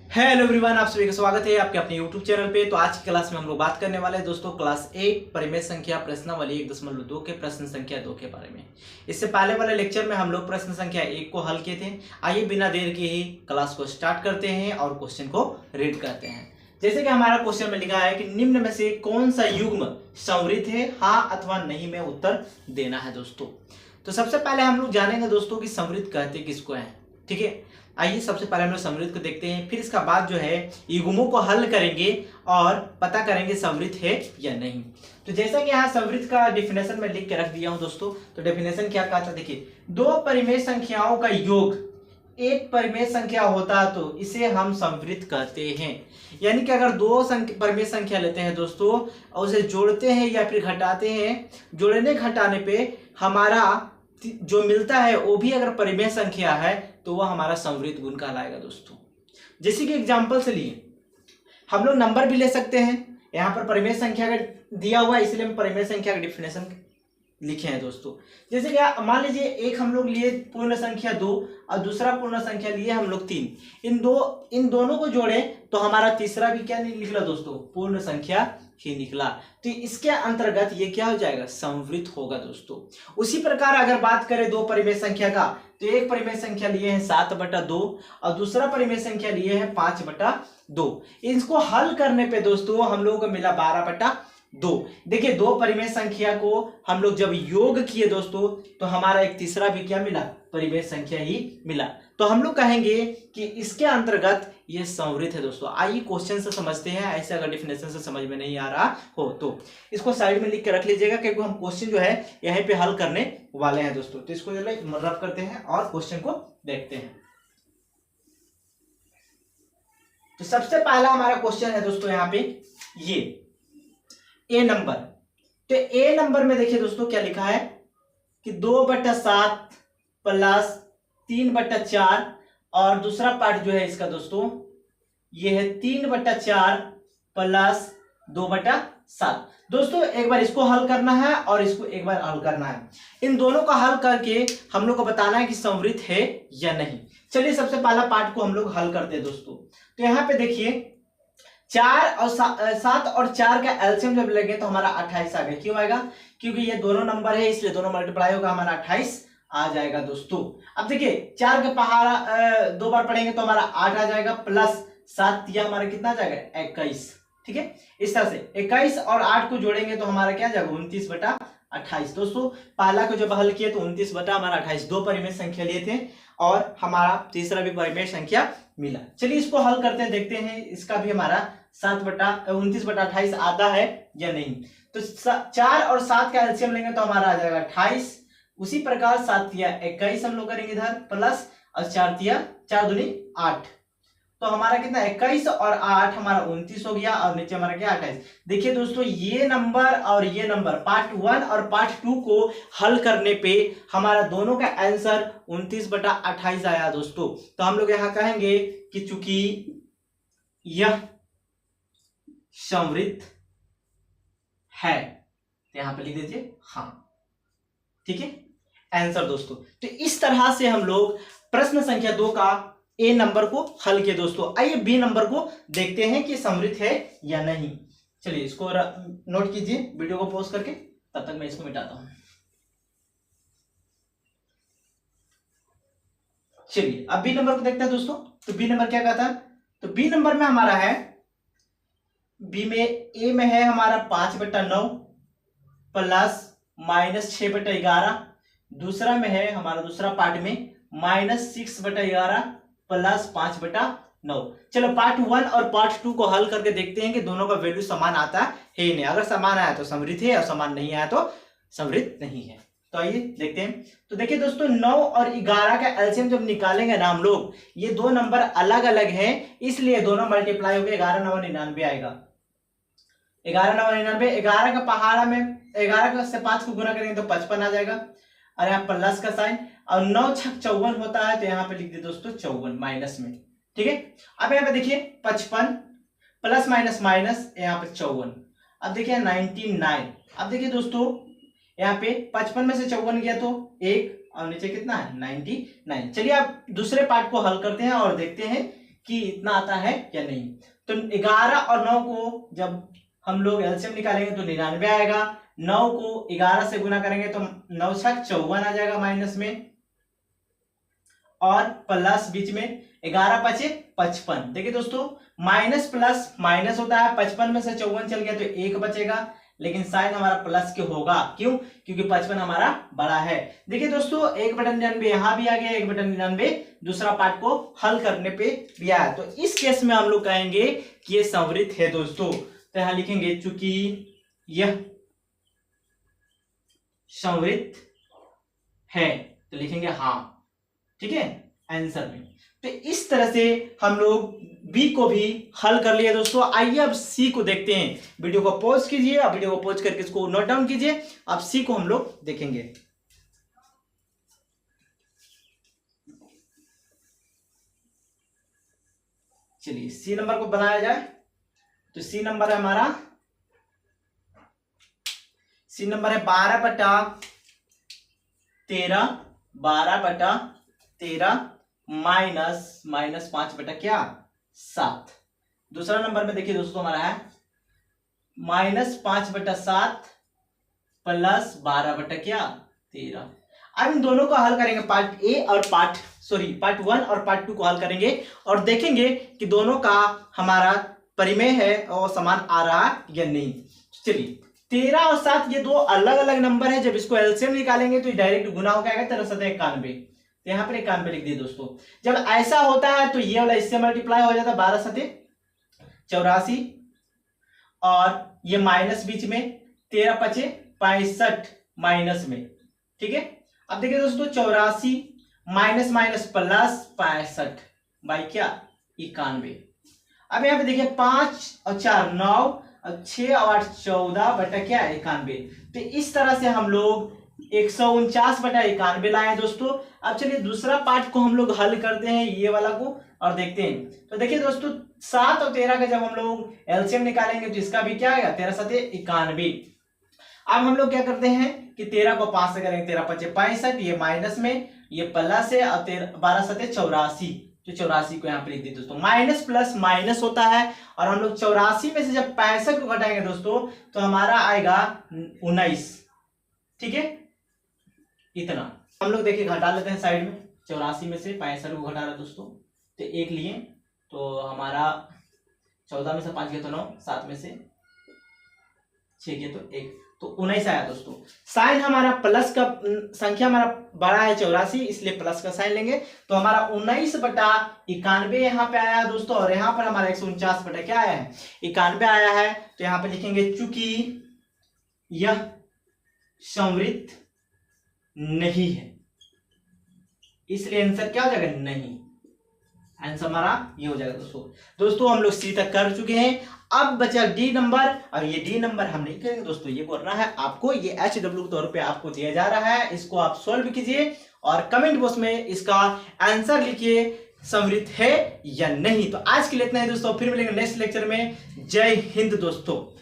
Hello everyone, आप सभी का स्वागत है आपके अपने यूट्यूब चैनल पे। तो आज की क्लास में हम लोग बात करने वाले हैं दोस्तों क्लास 8 परिमेय संख्या प्रश्नावली 1.2 के प्रश्न संख्या 2 के बारे में। इससे पहले वाले लेक्चर में हम लोग प्रश्न संख्या 1 को हल किए थे। आइए बिना देर के ही क्लास को स्टार्ट करते हैं और क्वेश्चन को रीड करते हैं। जैसे कि हमारा क्वेश्चन में लिखा है कि निम्न में से कौन सा युग्म संवृत है, हाँ अथवा नहीं में उत्तर देना है दोस्तों। तो सबसे पहले हम लोग जानेंगे दोस्तों कि संवृत कहते किसको है। ठीक है, आइए सबसे पहले हम लोग समृद्ध को देखते हैं, फिर इसका बाद जो है युग्मों को हल करेंगे और पता करेंगे समृद्ध है या नहीं। तो जैसा कि यहाँ समृद्ध का डेफिनेशन में लिख के रख दिया हूं दोस्तों। तो डेफिनेशन क्या कहता है, देखिए, दो परिमेय संख्याओं का योग एक परिमेय संख्या होता है तो इसे हम समृद्ध कहते हैं। यानी कि अगर दो परिमेय संख्या लेते हैं दोस्तों और उसे जोड़ते हैं या फिर घटाते हैं, जोड़ने घटाने पे हमारा जो मिलता है वो भी अगर परिमेय संख्या है तो वह हमारा संवृत गुण कहलाएगा दोस्तों। जैसे कि एग्जांपल से लिए हम लोग नंबर भी ले सकते हैं। यहाँ पर परिमेय संख्या का दिया हुआ है इसलिए हम परिमेय संख्या का डिफिनेशन लिखे हैं दोस्तों। जैसे कि मान लीजिए एक हम लोग लिए पूर्ण संख्या 2 और दूसरा पूर्ण संख्या लिए हम लोग 3। इन दोनों को जोड़े तो हमारा तीसरा भी क्या निकला दोस्तों, पूर्ण संख्या ही निकला। तो इसके अंतर्गत ये क्या हो जाएगा, संवृत होगा दोस्तों। उसी प्रकार अगर बात करें दो परिमेय संख्या का, तो एक परिमेय संख्या लिए हैं 7/2 और दूसरा परिमेय संख्या लिए हैं 5/2। इसको हल करने पे दोस्तों हम लोगों को मिला 12/2। देखिए, दो परिमेय संख्या को हम लोग जब योग किए दोस्तों तो हमारा एक तीसरा भी क्या मिला, परिमेय संख्या ही मिला। तो हम लोग कहेंगे कि इसके अंतर्गत ये संवृत है दोस्तों। आइए क्वेश्चन से समझते हैं। ऐसे अगर डिफिनेशन से समझ में नहीं आ रहा हो तो इसको साइड में लिख के रख लीजिएगा, क्योंकि हम क्वेश्चन जो है यहीं पे हल करने वाले हैं दोस्तों। तो इसको रब करते हैं और क्वेश्चन को देखते हैं। तो सबसे पहला हमारा क्वेश्चन है दोस्तों यहाँ पे ये ए नंबर। तो ए नंबर में देखिए दोस्तों क्या लिखा है कि 2/7 प्लस 3/4 और दूसरा पार्ट जो है इसका दोस्तों ये है 3/4 प्लस 2/7। दोस्तों एक बार इसको हल करना है और इसको एक बार हल करना है। इन दोनों का हल करके हम लोग को बताना है कि संवृत है या नहीं। चलिए सबसे पहला पार्ट को हम लोग हल करते हैं दोस्तों। तो यहाँ पे देखिए 7 और 4 का एलसीएम जब लेंगे तो हमारा 28 आ गया। क्यों आएगा, क्योंकि ये दोनों नंबर है इसलिए दोनों मल्टीप्लाई होगा, हमारा 28 आ जाएगा दोस्तों। अब देखिए 4 का पहाड़ा 2 बार पढ़ेंगे तो हमारा 8 आ जाएगा, प्लस 7 या हमारा कितना आ जाएगा 21। ठीक है, इस तरह से 21 और 8 को जोड़ेंगे तो हमारा क्या जाएगा 29/28। दोस्तों पहला को जब हल किए तो 29/28 दो परिमेय संख्या लिए थे और हमारा तीसरा भी परिमेय संख्या मिला। चलिए इसको हल करते हैं, देखते हैं इसका भी हमारा 29/28 आता है या नहीं। तो 4 और 7 का एलसीएम लेंगे तो हमारा आ जाएगा 28। उसी प्रकार 7 या 21 हम लोग करेंगे इधर, प्लस और 4 दूनी 8। तो हमारा कितना 21 और 8 हमारा 29 हो गया और नीचे हमारा क्या 28। देखिए दोस्तों ये नंबर और ये नंबर पार्ट 1 और पार्ट 2 को हल करने पे हमारा दोनों का आंसर 29/28 आया दोस्तों। तो हम लोग यहां कहेंगे कि चूंकि यह संवृत है, तो यहां पे लिख दीजिए हाँ। ठीक है आंसर दोस्तों। तो इस तरह से हम लोग प्रश्न संख्या 2 का ए नंबर को हल किए दोस्तों। आइए बी नंबर को देखते हैं कि समृत है या नहीं। चलिए इसको नोट कीजिए वीडियो को पॉज करके, तब तक मैं इसको मिटाता हूं। चलिए अब बी नंबर को देखते हैं दोस्तों। तो बी नंबर क्या कहता है, तो बी नंबर में हमारा है, बी में ए में है हमारा 5/9 प्लस -6/11। दूसरा में है हमारा दूसरा पार्ट में -6/11 प्लस 5/9। चलो पार्ट 1 और पार्ट 2 को हल करके देखते हैं कि दोनों का वैल्यू समान आता है ही नहीं। अगर समान आया तो समृत है और समान नहीं आया तो समृत नहीं है। तो आइए देखते हैं। तो देखिए दोस्तों 9 और 11 का एलसीएम जब निकालेंगे ना हम लोग, ये दो नंबर अलग अलग हैं इसलिए दोनों मल्टीप्लाई होकर 11 9 99 आएगा। 11 9 99, 11 का पहाड़ा में 11 से 5 को गुना करेंगे तो 55 आ जाएगा और यहाँ प्लस का साइन, और 9 छक 54 होता है तो यहाँ पे लिख दे दोस्तों 54 माइनस में। ठीक है, अब यहाँ पे देखिए 55 प्लस माइनस माइनस यहाँ पे 54। अब देखिए 99। अब देखिए दोस्तों यहाँ पे 55 में से 54 गया तो 1 और नीचे कितना है 99। चलिए आप दूसरे पार्ट को हल करते हैं और देखते हैं कि इतना आता है या नहीं। तो 11 और 9 को जब हम लोग एलसीएम निकालेंगे तो 99 आएगा। 9 को 11 से गुना करेंगे तो 9 छक 54 आ जाएगा माइनस में, और प्लस बीच में 11 पचे 55। देखिए दोस्तों माइनस प्लस माइनस होता है, 55 में से 54 चल गया तो 1 बचेगा, लेकिन साइन हमारा प्लस के होगा। क्यों? क्योंकि 55 हमारा बड़ा है। देखिए दोस्तों 1/99 यहां भी आ गया, 1/99 दूसरा पार्ट को हल करने पे भी आया। तो इस केस में हम लोग कहेंगे कि ये संवृत है दोस्तों। तो यहां लिखेंगे चूंकि यह संवृत है तो लिखेंगे हाँ, ठीक है, आंसर में। तो इस तरह से हम लोग बी को भी हल कर लिया दोस्तों। आइए अब सी को देखते हैं। वीडियो को पॉज कीजिए, अब वीडियो को पॉज करके इसको नोट डाउन कीजिए। अब सी को हम लोग देखेंगे। चलिए सी नंबर को बनाया जाए। तो सी नंबर है हमारा, सी नंबर है 12/13, 12/13 माइनस 5/7। दूसरा नंबर में देखिए दोस्तों हमारा है -5/7 प्लस 12/13। अब इन दोनों को हल करेंगे, पार्ट ए और पार्ट 1 और पार्ट 2 को हल करेंगे और देखेंगे कि दोनों का हमारा परिमेय है और समान आ रहा या नहीं। चलिए 13 और 7 ये दो अलग अलग नंबर है। जब इसको एलसीएम निकालेंगे तो डायरेक्ट गुना हो जाएगा, 13×7 = 91। तो यहाँ पर 91 लिख दिए दोस्तों। जब ऐसा होता है तो ये वाला इससे मल्टीप्लाई हो जाता है, 12×7 = 84, और ये माइनस बीच में 13×5 = 65 माइनस में, ठीक है। अब देखिए दोस्तों 84 माइनस माइनस प्लस 65 बाई क्या 91। अब यहाँ पे देखिए 5 और 4 9 और 6 और 8 14 बटा क्या 91। तो इस तरह से हम लोग 149/91 लाए दोस्तों। अब चलिए दूसरा पार्ट को हम लोग हल करते हैं, ये वाला को, और देखते हैं। तो देखिए दोस्तों 7 और 13 का जब हम लोग एलसीएम निकालेंगे तो इसका भी क्या आएगा 13×7 = 91। अब हम लोग क्या करते हैं कि 13 को 5 से करेंगे, 13×5 = 65, ये माइनस में, ये प्लस है, और 12×7 = 84। तो 84 को यहाँ पे लिख दिए दोस्तों। माइनस प्लस माइनस होता है, और हम लोग 84 में से जब 65 को घटाएंगे दोस्तों तो हमारा आएगा 19, ठीक है। इतना हम लोग देखिए घटा लेते हैं साइड में। 84 में से 65 को घटा रहे दोस्तों, तो 1 लिए, तो हमारा 14 में से 5 गया तो 9, 7 में से 6 गया तो 1, तो 19 आया दोस्तों। साइन हमारा प्लस का संख्या हमारा बड़ा है 84, इसलिए प्लस का साइन लेंगे। तो हमारा 19/91 यहाँ पे आया दोस्तों, और यहाँ पर हमारा 149 बटा क्या आया है 91 आया है। तो यहाँ पे लिखेंगे चूंकि यह संवृत नहीं है, इसलिए आंसर क्या हो जाएगा नहीं। आंसर हमारा ये हो जाएगा दोस्तों हम लोग सी तक कर चुके हैं। अब बचा डी नंबर, और ये डी नंबर हम नहीं करेंगे दोस्तों, ये करना है आपको, ये HW के तौर पे आपको दिया जा रहा है। इसको आप सॉल्व कीजिए और कमेंट बॉक्स में इसका आंसर लिखिए, संवृत है या नहीं। तो आज के लिए इतना ही दोस्तों, फिर मिलेंगे नेक्स्ट लेक्चर में। जय हिंद दोस्तों।